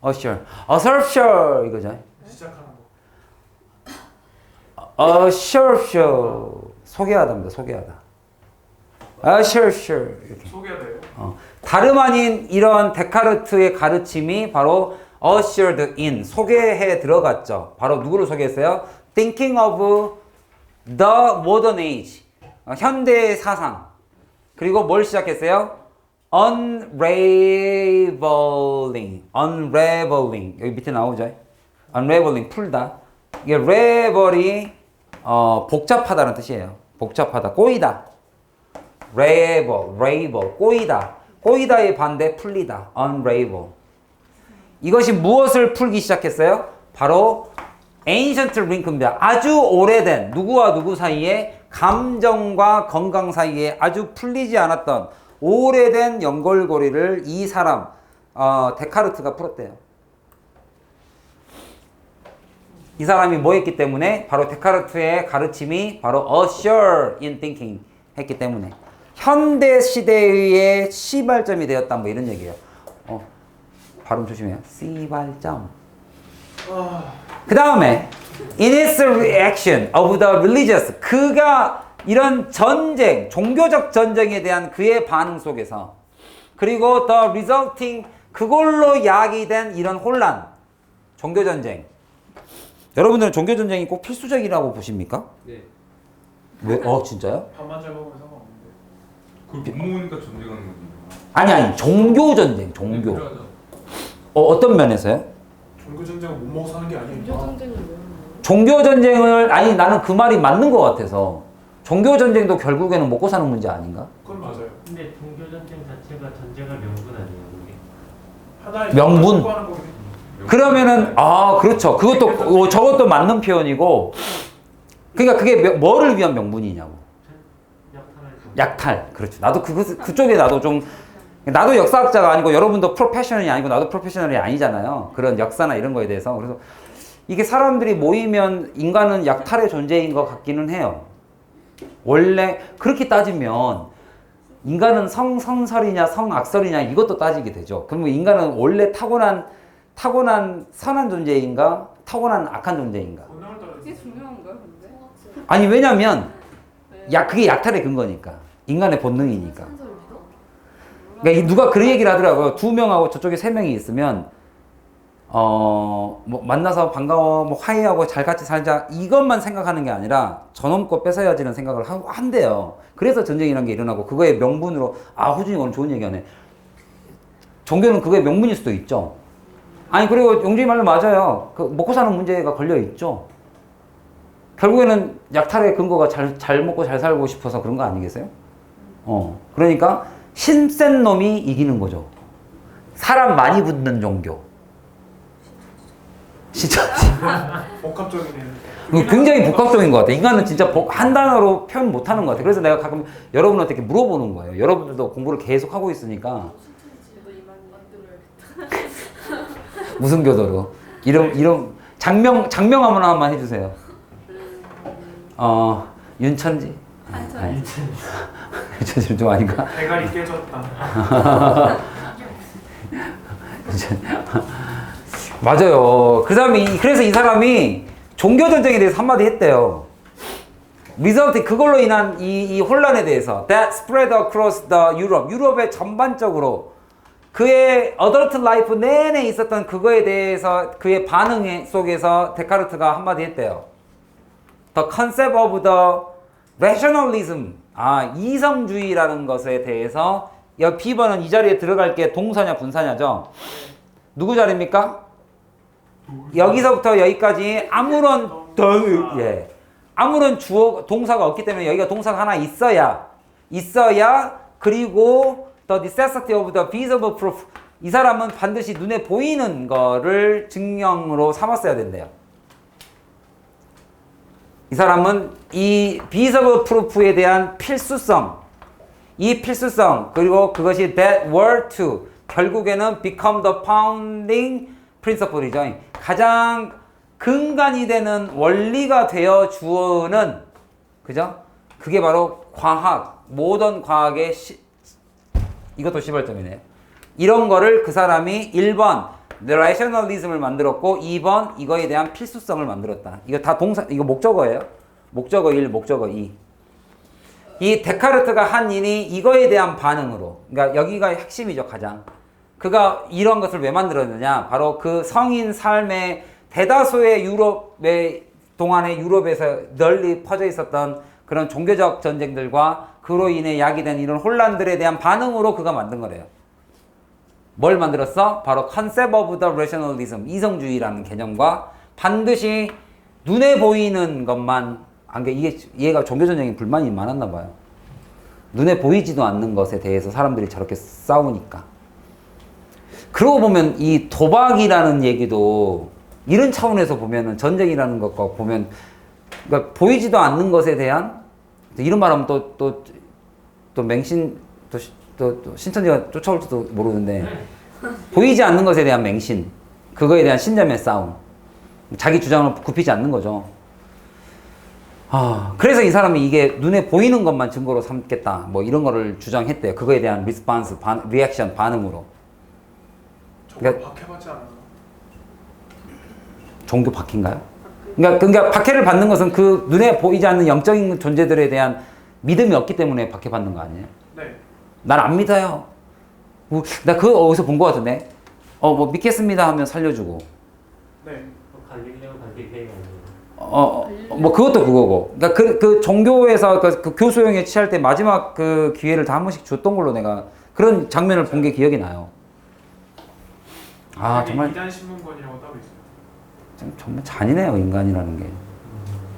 Speaker 1: assertion 이거죠.
Speaker 3: 시작하는
Speaker 1: assertion 소개하다입니다. 소개하다. assertion 이렇게.
Speaker 3: 소개가 돼요.
Speaker 1: 다름 아닌 이런 데카르트의 가르침이 바로 ushered in, 소개해 들어갔죠. 바로 누구를 소개했어요? Thinking of the modern age, 현대의 사상. 그리고 뭘 시작했어요? unraveling, 여기 밑에 나오죠? unraveling, 풀다. 이게 ravel이 복잡하다는 뜻이에요. 복잡하다, 꼬이다. ravel, 꼬이다. 꼬이다의 반대, 풀리다. unravel. 이것이 무엇을 풀기 시작했어요? 바로 ancient link입니다. 아주 오래된 누구와 누구 사이에 감정과 건강 사이에 아주 풀리지 않았던 오래된 연결고리를 이 사람 데카르트가 풀었대요. 이 사람이 뭐 했기 때문에? 바로 데카르트의 가르침이 바로 assure in thinking 했기 때문에 현대 시대의 시발점이 되었다, 뭐 이런 얘기예요. 발음 조심해요. 시발점. 그 다음에 in its reaction of the religious, 그가 이런 전쟁, 종교적 전쟁에 대한 그의 반응 속에서, 그리고 the resulting, 그걸로 야기된 이런 혼란, 종교 전쟁. 여러분들은 종교 전쟁이 꼭 필수적이라고 보십니까?
Speaker 2: 네.
Speaker 1: 왜? 진짜요?
Speaker 3: 밥만 잘 먹으면 상관없는데.
Speaker 4: 그걸 못 먹으니까 전쟁하는 거지.
Speaker 1: 아니 종교 전쟁 종교. 어떤 면에서요?
Speaker 3: 종교 전쟁은 못 먹고 사는 게 아니에요.
Speaker 4: 종교 전쟁은 왜?
Speaker 1: 종교 전쟁을 아니 나는 그 말이 맞는 것 같아서 종교 전쟁도 결국에는 먹고 사는 문제 아닌가?
Speaker 3: 그건 맞아요.
Speaker 2: 근데 종교 전쟁 자체가 전쟁의 명분 아니에요, 그게?
Speaker 3: 하나의
Speaker 1: 명분?
Speaker 3: 추구하는 거긴 해요.
Speaker 1: 그러면은 그렇죠. 그것도 저것도 맞는 표현이고. 그러니까 그게 뭐를 위한 명분이냐고. 약탈. 그렇죠. 나도 그쪽에 나도 역사학자가 아니고 여러분도 프로페셔널이 아니고 나도 프로페셔널이 아니잖아요. 그런 역사나 이런 거에 대해서. 그래서 이게 사람들이 모이면 인간은 약탈의 존재인 것 같기는 해요. 원래 그렇게 따지면 인간은 성선설이냐 성악설이냐 이것도 따지게 되죠. 그러면 인간은 원래 타고난 선한 존재인가 타고난 악한 존재인가?
Speaker 3: 본능을 따라
Speaker 4: 그게 중요한가요, 근데?
Speaker 1: 아니 왜냐면 그게 약탈의 근거니까 인간의 본능이니까. 그러니까 누가 그런 얘기를 하더라고요. 2명하고 저쪽에 3명이 있으면 뭐 만나서 반가워 뭐 화해하고 잘 같이 살자 이것만 생각하는 게 아니라 저놈 거 뺏어야지는 생각을 한대요. 그래서 전쟁이라는 게 일어나고 그거의 명분으로 호준이 오늘 좋은 얘기하네. 종교는 그거의 명분일 수도 있죠. 아니 그리고 용준이 말로 맞아요. 그 먹고 사는 문제가 걸려 있죠. 결국에는 약탈의 근거가 잘 먹고 잘 살고 싶어서 그런 거 아니겠어요? 그러니까 힘센 놈이 이기는 거죠. 사람 많이 붙는 종교. 진짜
Speaker 3: 복합적이네요.
Speaker 1: 굉장히 복합적인 것 같아. 인간은 진짜 한 단어로 표현 못 하는 것 같아. 그래서 내가 가끔 여러분한테 이렇게 물어보는 거예요. 여러분들도 공부를 계속 하고 있으니까.
Speaker 4: 저도 이만 만들어야겠다.
Speaker 1: 무슨 교도로? 이름, 장명 한번 해주세요. 윤천지? 아니. 윤천지 좀 아닌가?
Speaker 3: 대가리 깨졌다.
Speaker 1: 맞아요. 그래서 이 사람이 종교 전쟁에 대해서 한마디 했대요. 리서트 그걸로 인한 이 혼란에 대해서 that spread across the Europe 유럽의 전반적으로 그의 어덜트 라이프 내내 있었던 그거에 대해서 그의 반응 속에서 데카르트가 한마디 했대요. The concept of the rationalism 이성주의라는 것에 대해서 B번은 이 자리에 들어갈 게 동사냐 분사냐죠. 누구 자리입니까? 여기서부터 여기까지 아무런 동사가 없기 때문에 여기가 동사가 하나 있어야 그리고 the necessity of the visible proof 이 사람은 반드시 눈에 보이는 거를 증명으로 삼았어야 된대요. 이 사람은 이 visible proof에 대한 필수성 그리고 그것이 that were to 결국에는 become the founding principle이죠. 가장 근간이 되는 원리가 되어 주는 그죠? 그게 바로 과학, 모던 과학의 이것도 시발점이네요. 이런 거를 그 사람이 1번 rationalism을 만들었고 2번 이거에 대한 필수성을 만들었다. 이거 다 동사, 이거 목적어예요. 목적어 1, 목적어 2. 이 데카르트가 한 일이 이거에 대한 반응으로, 그러니까 여기가 핵심이죠, 가장. 그가 이런 것을 왜 만들었느냐? 바로 그 성인 삶의 대다수의 동안의 유럽에서 널리 퍼져 있었던 그런 종교적 전쟁들과 그로 인해 야기된 이런 혼란들에 대한 반응으로 그가 만든 거래요. 뭘 만들었어? 바로 concept of the rationalism, 이성주의라는 개념과 반드시 눈에 보이는 것만, 얘가 종교전쟁에 불만이 많았나 봐요. 눈에 보이지도 않는 것에 대해서 사람들이 저렇게 싸우니까. 그러고 보면 이 도박이라는 얘기도 이런 차원에서 보면은 전쟁이라는 것과 보면 그러니까 보이지도 않는 것에 대한 이런 말하면 또 맹신 또 신천지가 쫓아올지도 모르는데 보이지 않는 것에 대한 맹신 그거에 대한 신념의 싸움 자기 주장을 굽히지 않는 거죠. 그래서 이 사람이 이게 눈에 보이는 것만 증거로 삼겠다 뭐 이런 거를 주장했대요. 그거에 대한 리스폰스 리액션 반응으로.
Speaker 3: 그러니까 박해받지 않았나?
Speaker 1: 종교 박해인가요? 그러니까 박해를 받는 것은 그 눈에 보이지 않는 영적인 존재들에 대한 믿음이 없기 때문에 박해받는 거 아니에요?
Speaker 3: 네.
Speaker 1: 난 안 믿어요. 나 그거 어디서 본 거 같은데? 뭐 믿겠습니다 하면 살려주고.
Speaker 3: 네.
Speaker 2: 갈릴레오 갈릴레이
Speaker 1: 뭐 그것도 그거고. 그러니까 그 종교에서 그 교수형에 취할 때 마지막 그 기회를 다 한 번씩 줬던 걸로 내가 그런 장면을 본 게 기억이 나요. 아 정말
Speaker 3: 이단 신문권이라고 따로 있어요.
Speaker 1: 정말 잔인해요 인간이라는 게.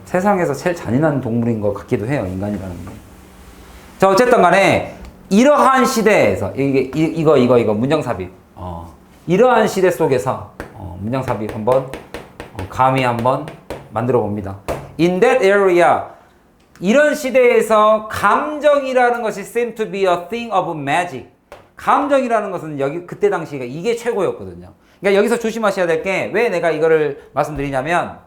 Speaker 1: 세상에서 제일 잔인한 동물인 것 같기도 해요 인간이라는 게. 자 어쨌든 간에 이러한 시대에서 이거 문장 삽입. 이러한 시대 속에서 문장 삽입 한번 감히 한번 만들어 봅니다. In that area 이런 시대에서 감정이라는 것이 seem to be a thing of magic. 감정이라는 것은 여기 그때 당시가 이게 최고였거든요. 그러니까 여기서 조심하셔야 될 게 왜 내가 이거를 말씀드리냐면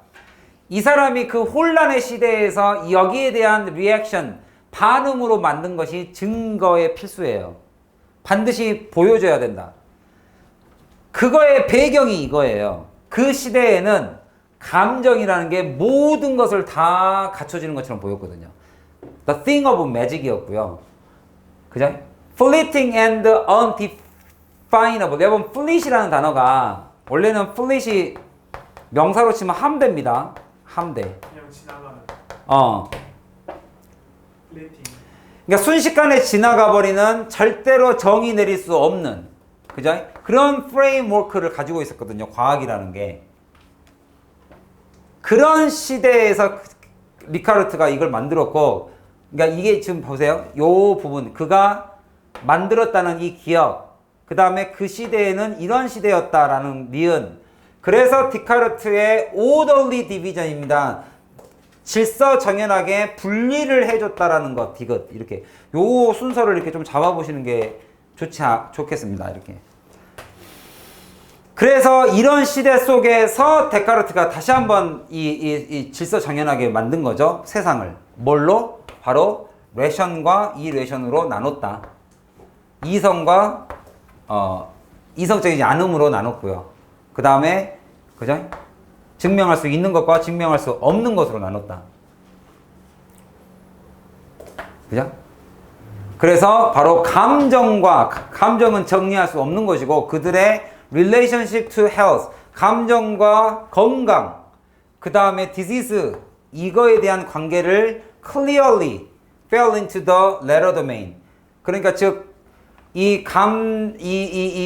Speaker 1: 이 사람이 그 혼란의 시대에서 여기에 대한 리액션, 반응으로 만든 것이 증거의 필수예요. 반드시 보여줘야 된다. 그거의 배경이 이거예요. 그 시대에는 감정이라는 게 모든 것을 다 갖춰지는 것처럼 보였거든요. The thing of magic이었고요. 그죠? Fleeting and undefinable. 여러분, fleet이라는 단어가 원래는 fleet이 명사로 치면 함대입니다. 함대.
Speaker 3: 그냥 지나가는. 플레이팅.
Speaker 1: 그러니까 순식간에 지나가 버리는 절대로 정의 내릴 수 없는 그죠? 그런 프레임워크를 가지고 있었거든요. 과학이라는 게. 그런 시대에서 리카르트가 이걸 만들었고, 그러니까 이게 지금 보세요. 요 부분 그가 만들었다는 이 기억, 그 다음에 그 시대에는 이런 시대였다라는 니은. 그래서 디카르트의 orderly division입니다. 질서정연하게 분리를 해줬다라는 것, 디귿 이렇게 요 순서를 이렇게 좀 잡아보시는 게 좋겠습니다. 이렇게. 그래서 이런 시대 속에서 데카르트가 다시 한번 이 질서정연하게 만든 거죠. 세상을. 뭘로? 바로 레션과 이레션으로 나눴다. 이성과 이성적이지 않음으로 나눴고요. 그 다음에 그죠? 증명할 수 있는 것과 증명할 수 없는 것으로 나눴다. 그죠? 그래서 바로 감정은 정리할 수 없는 것이고 그들의 relationship to health, 감정과 건강, 그 다음에 disease, 이거에 대한 관계를 clearly fell into the latter domain. 그러니까 즉, 이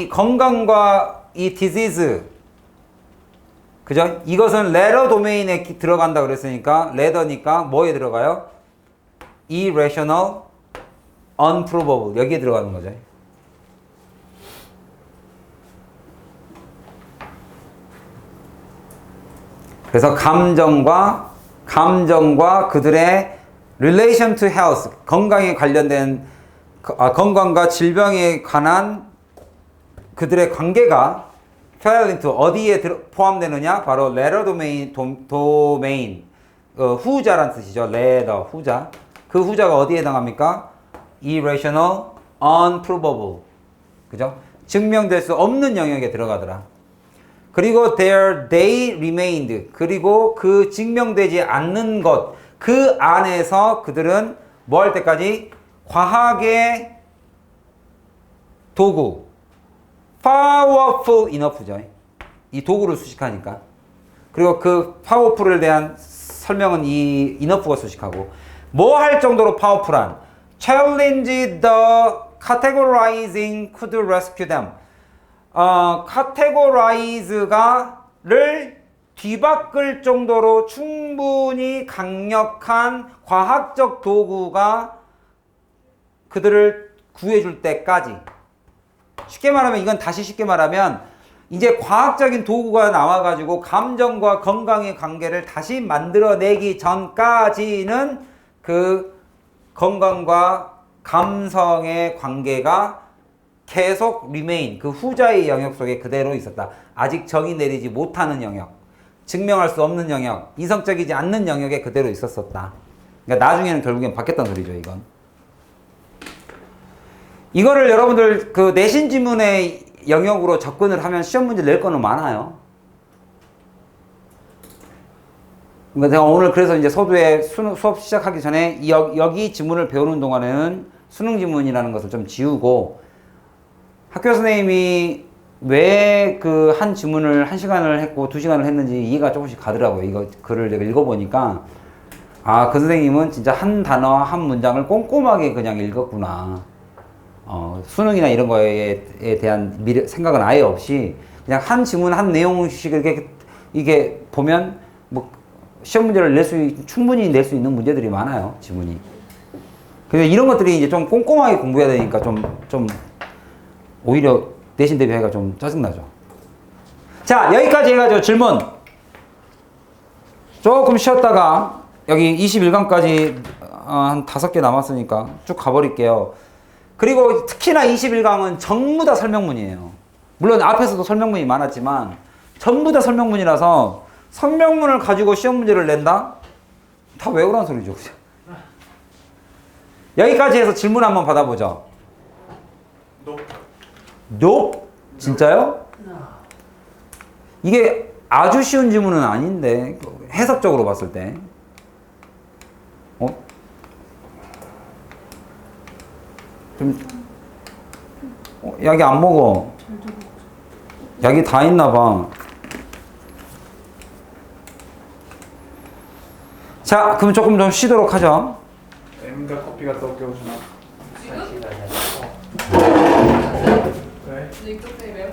Speaker 1: 건강과 이 disease, 그죠? 이것은 latter domain에 들어간다 그랬으니까, latter니까 뭐에 들어가요? irrational, unprovable. 여기에 들어가는 거죠. 그래서 감정과 그들의 relation to health, 건강에 관련된 건강과 질병에 관한 그들의 관계가 fell into 어디에 포함되느냐? 바로 latter domain, 후자란 뜻이죠. latter, 후자. 그 후자가 어디에 해당합니까? irrational, unprovable. 그죠? 증명될 수 없는 영역에 들어가더라. 그리고 they remained. 그리고 그 증명되지 않는 것, 그 안에서 그들은 뭐 할 때까지? 과학의 도구, powerful enough죠. 이 도구를 수식하니까. 그리고 그 powerful에 대한 설명은 이 enough가 수식하고, 뭐 할 정도로 powerful한? challenge the categorizing could rescue them. categorize가를 뒤바꿀 정도로 충분히 강력한 과학적 도구가 그들을 구해줄 때까지. 쉽게 말하면 이건 다시 쉽게 말하면 이제 과학적인 도구가 나와가지고 감정과 건강의 관계를 다시 만들어내기 전까지는 그 건강과 감성의 관계가 계속 remain, 그 후자의 영역 속에 그대로 있었다. 아직 정의 내리지 못하는 영역, 증명할 수 없는 영역, 이성적이지 않는 영역에 그대로 있었었다. 그러니까 나중에는 결국엔 바뀌었단 소리죠, 이건. 이거를 여러분들 그 내신 지문의 영역으로 접근을 하면 시험 문제 낼 거는 많아요. 그러니까 제가 오늘 그래서 이제 서두에 수업 시작하기 전에 여기 지문을 배우는 동안에는 수능 지문이라는 것을 좀 지우고 학교 선생님이 왜 그 한 지문을 1시간을 했고 2시간을 했는지 이해가 조금씩 가더라고요. 이거 글을 내가 읽어보니까 아, 그 선생님은 진짜 한 단어 한 문장을 꼼꼼하게 그냥 읽었구나. 수능이나 이런 거에 대한 생각은 아예 없이 그냥 한 지문 한 내용씩 이게 보면 뭐 시험 문제를 충분히 낼 수 있는 문제들이 많아요, 지문이. 근데 이런 것들이 이제 좀 꼼꼼하게 공부해야 되니까 좀 오히려 내신 대비하기가 좀 짜증나죠. 자, 여기까지 해가지고 질문. 조금 쉬었다가 여기 21강까지 한 5개 남았으니까 쭉 가버릴게요. 그리고 특히나 21강은 전부 다 설명문이에요. 물론 앞에서도 설명문이 많았지만 전부 다 설명문이라서 설명문을 가지고 시험 문제를 낸다? 다 외우라는 소리죠. 그죠? 여기까지 해서 질문 한번 받아보죠. Nope. 진짜요? 이게 아주 쉬운 질문은 아닌데 해석적으로 봤을 때 약이 안 먹어. 약이 다 있나 봐. 자, 그럼 조금 좀 쉬도록 하죠.
Speaker 3: M과 커피가 또 껴주나?
Speaker 4: 지금?
Speaker 3: 왜?
Speaker 4: 근데 이쪽에 매운